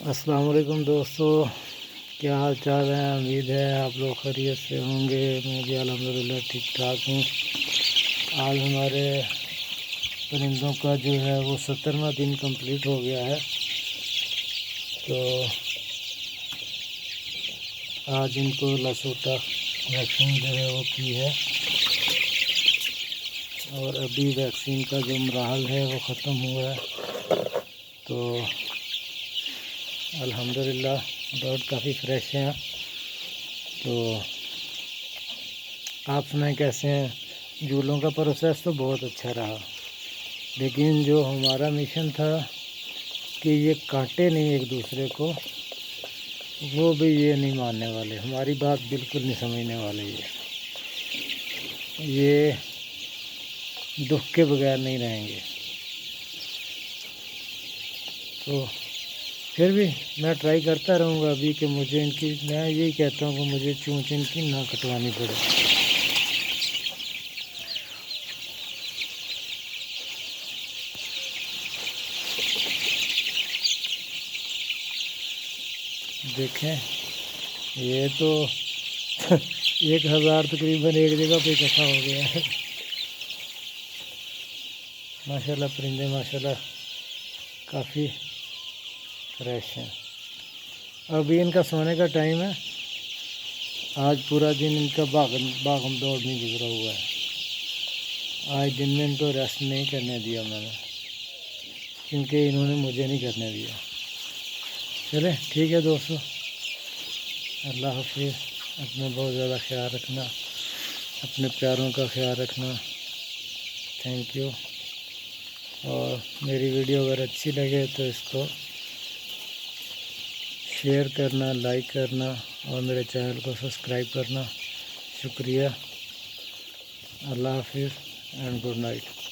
السلام علیکم دوستو، کیا حال چال ہے؟ امید ہے آپ لوگ خیریت سے ہوں گے۔ میں بھی الحمدللہ ٹھیک ٹھاک ہوں۔ آج ہمارے پرندوں کا جو ہے وہ 70واں دن کمپلیٹ ہو گیا ہے، تو آج ان کو لاسوٹا ویکسین جو ہے وہ کی ہے، اور ابھی ویکسین کا جو مراحل ہے وہ ختم ہوا ہے، تو الحمدللہ برڈ کافی فریش ہیں۔ تو آپ سنائیں کیسے ہیں؟ جولوں کا پروسیس تو بہت اچھا رہا، لیکن جو ہمارا مشن تھا کہ یہ کاٹے نہیں ایک دوسرے کو، وہ بھی یہ نہیں ماننے والے، ہماری بات بالکل نہیں سمجھنے والے۔ یہ دکھ کے بغیر نہیں رہیں گے۔ تو پھر بھی میں ٹرائی کرتا رہوں گا ابھی کہ مجھے ان کی، میں یہی کہتا ہوں کہ مجھے چونچ ان کی نہ کٹوانی پڑے۔ دیکھیں یہ تو 1000 تقریباً ایک جگہ پہ اکٹھا ہو گیا ہے۔ ماشاءاللہ پرندے ماشاءاللہ کافی فریش ہیں۔ ابھی ان کا سونے کا ٹائم ہے۔ آج پورا دن ان کا باغم دوڑ نہیں گزرا ہوا ہے۔ آج دن میں ان کو ریسٹ نہیں کرنے دیا میں نے، کیونکہ انہوں نے مجھے نہیں کرنے دیا۔ چلیں ٹھیک ہے دوستو، اللہ حافظ۔ اپنا بہت زیادہ خیال رکھنا، اپنے پیاروں کا خیال رکھنا۔ Thank you. اور میری ویڈیو اگر اچھی لگے تو اس کو شیئر کرنا، لائک کرنا، اور میرے چینل کو سبسکرائب کرنا۔ شکریہ۔ اللہ حافظ اینڈ گڈ نائٹ۔